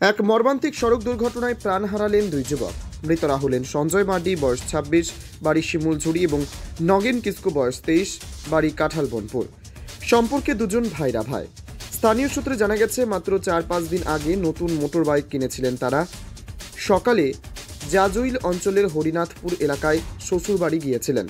এক মর্মান্তিক সড়ক দুর্ঘটনায় প্রাণ হারালেন দুই যুবক। মৃতরা হলেন সঞ্জয় মার্ডি, বয়স 26, বাড়ি শিমুলঝুড়ি, এবং নগেন কিসকু, বয়স 23, বাড়ি কাঁঠালবনপুর। সম্পর্কে দুজন ভাইরা ভাই। স্থানীয় সূত্রে জানা গেছে, মাত্র 4-5 দিন আগে নতুন মোটর বাইক কিনেছিলেন তারা। সকালে জাজইল অঞ্চলের হরিনাথপুর এলাকায় শ্বশুর বাড়ি গিয়েছিলেন।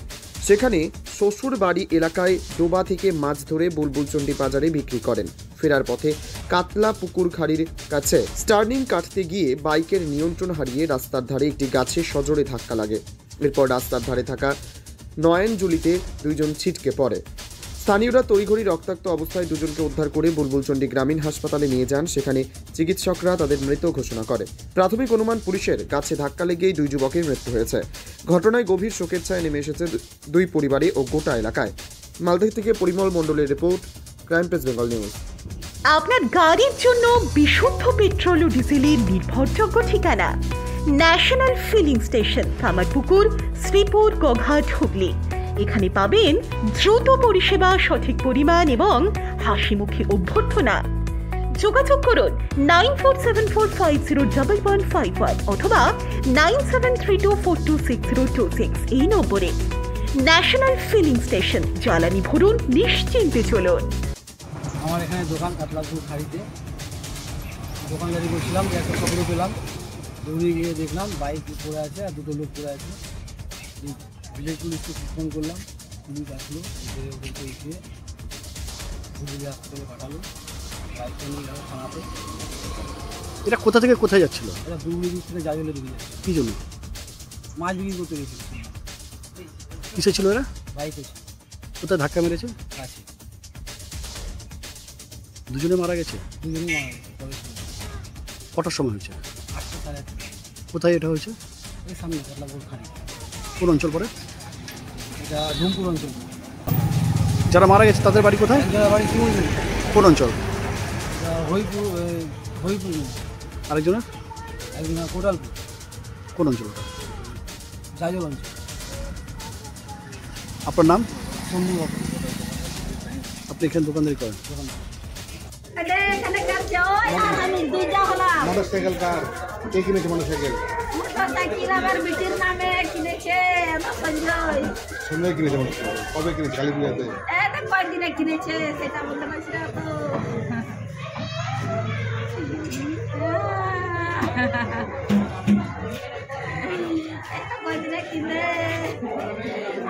সেখানে শ্বশুর বাড়ি এলাকায় ডোবা থেকে মাছ ধরে বুলবুলচন্ডী বাজারে বিক্রি করেন। ফেরার পথে কাতলা পুকুর খাড়ির কাছে স্টার্নিং কাটতে গিয়ে বাইকের নিয়ন্ত্রণ হারিয়ে রাস্তার ধারে একটি গাছে সজোরে ধাক্কা লাগে। এরপর রাস্তার ধারে থাকা নয়নজুলিতে দুইজন ছিটকে পড়ে। স্থানীয়রা তড়িঘড়ি রক্তাক্ত অবস্থায় দুজনকে উদ্ধার করে বুলবুলচন্ডী গ্রামীণ হাসপাতালে নিয়ে যান। সেখানে চিকিৎসকরা তাদের মৃত ঘোষণা করে। প্রাথমিক অনুমান, পুলিশের গাছে ধাক্কা লেগেই দুই যুবকের মৃত্যু হয়েছে। ঘটনায় গভীর শোকের ছায়া নেমে এসেছে দুই পরিবারে ও গোটা এলাকায়। মালদা থেকে পরিমল মণ্ডলের report, crime press Bengal news. আপনার গাড়ির জন্য বিশুদ্ধ পেট্রোল ও ডিজেলের নির্ভরযোগ্য ঠিকানা national filling station, Kamarpukur, Shripur, Goghat, Hooghly. এখানে পাবেন দ্রুত পরিষেবা, সঠিক পরিমাণ এবং হাসিমুখী অভ্যর্থনা। যোগাযোগ করুন 9474501151 অথবা 9732426026 এই নম্বরে। ন্যাশনাল ফিলিং স্টেশন, জ্বালানি ভরুন, নিশ্চিন্তে চলুন। আমার এখানে দোকান কাতলাপুর খাড়িতে দোকানদারি করছিলাম, একটা খবর পেলাম, দৌড়ে গিয়ে দেখলাম বাইক পড়ে আছে আর দুটো লোক পড়ে আছে। ভিলেজ পুলিশকে ফোন করলাম, পুলিশ আসলো, ওদেরকে উঠিয়ে হুগলি হাসপাতালে পাঠালো। বাইকটা নিয়ে গেল থানাতে। এটা কোথা থেকে কোথায় যাচ্ছিল? এটা দুর্গুড়ি দিক থেকে জাজলে দিকে যাচ্ছে। কী জন্য? মাছ বিক্রি করতে গেছিল। কিসে ছিল এরা? বাইকে কোথায় ধাক্কা মেরেছে? আছে, দুজনে মারা গেছে। দুজনেই মারা গেছে। কটার সময় হয়েছে? 8টা 8:30। কোথায় এটা হয়েছে? এই সামনে কাতলাপুর খাড়ি। কোন অঞ্চল পড়ে? এটা ধুমপুর অঞ্চল। যারা মারা গেছে তাদের বাড়ি কোথায়? একজনের বাড়ি শিমুলঝুড়ি। কোন অঞ্চল? হরিপুর। আরেকজনের? একজনের কোটালপুর। কোন অঞ্চল? জাজল অঞ্চল। আপনার নাম? সন্ধু বাবু। আপনি এখানে দোকানদারি করেন? মোটরসাইকেল কার? কে কিনেছে মোটরসাইকেল? মোটরসাইকেল আমার বিটির নামে কিনেছে, সঞ্জয়। সঞ্জয় কিনেছে মোটরসাইকেল? কবে কিনেছে? কালী পূজাতে? এটা কয়দিনে কিনেছে সেটা বলতে পারছি না তো। এটা কয়দিনে কিনে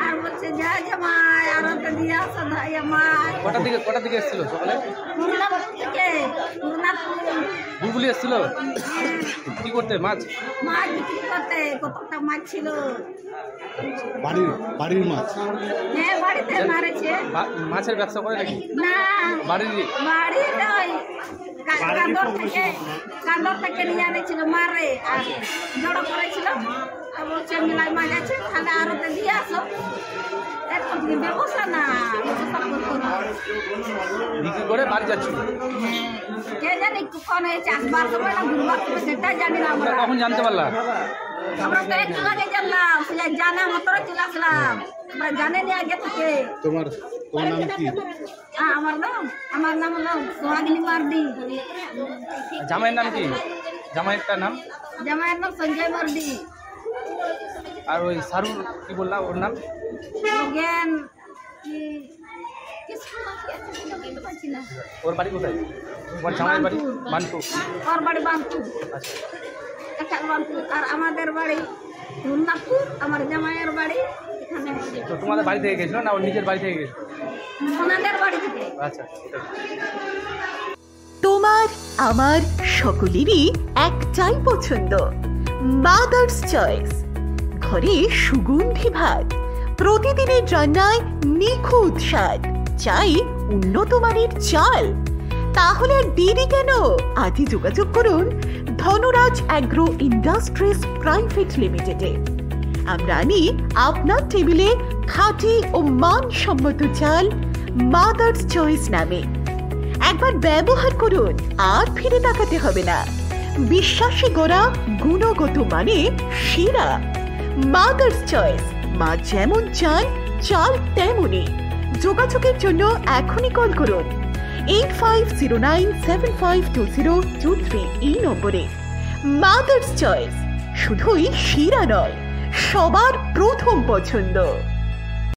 আর বলছে যা জামাই আরো তো দিয়ে আসো ভাই আমার। কটা দিকে এসেছিল সকালে? বুলবুলি এসেছিল কি করতে? মাছ বিক্রি করতে। কতটা মাছ ছিল? বাড়ির মাছ? হ্যাঁ, বাড়িতে মারেছে। মাছের ব্যবসা করে নাকি? না, বাড়ির ওই কান্দর থেকে নিয়ে আনেছিল মারে আর জড়ো করেছিল। বলছে মিলাই মাছ আছে, তাহলে আরো দিয়ে আসো। এখন ব্যবসা না, ব্যবসা করতো না, বিক্রি করে বাড়ি যাচ্ছিল। কে জানি কখন হয়েছে, আসবার সময় না ঘুরবার সময় সেটা জানি না আমরা। কখন জানতে পারলাম? আমরা তো একটু আগে জানলাম, জানা মতরে চলে আসলাম। আমরা জানেনি আগে থেকে। তোমার নাম কি? আমার নাম হলো সোহাগিনী মার্ডি। জামাইয়ের নাম কি? জামাইয়ের নাম সঞ্জয় মার্ডি। আর ওই সারুর কি বললাম ওর নাম? জ্ঞান। ওর বাড়ি কোথায়? ওর জামাইয়ের বাড়ি বানপুর। ওর বাড়ি বানপুর। আচ্ছা, বানপুর। আর আমাদের বাড়ি রুন্নাপুর। আমার জামাইয়ের বাড়ি এখানে। তো তোমাদের বাড়ি থেকে গেছিল না ওর নিজের বাড়ি থেকে গেছিল? ওনাদের বাড়ি থেকে। আচ্ছা, তোমার আমার সকলেরই একটাই পছন্দ, মাদার্স চয়েস। ঘরে সুগন্ধি ভাত, প্রতিদিনের রান্নায় নিখুঁত স্বাদ, চাই উন্নত মানের চাল। তাহলে আর দেরি কেন? আজই যোগাযোগ করুন ধনরাজ অ্যাগ্রো ইন্ডাস্ট্রিজ প্রাইভেট লিমিটেডে। আমরা আনি আপনার টেবিলে খাঁটি ও মানসম্মত চাল মাদার্স চয়েস নামে। একবার ব্যবহার করুন, আর ফিরে তাকাতে হবে না। বিশ্বাসী গোড়া, গুণগত মানে সেরা। মাদার্স চয়েস, মা যেমন চান চাল তেমনই। যোগাযোগের জন্য এখনই কল করুন 8509752023 এই নম্বরে। মাদার্স চয়েস, শুধুই শিরা নয়, সবার প্রথম পছন্দ।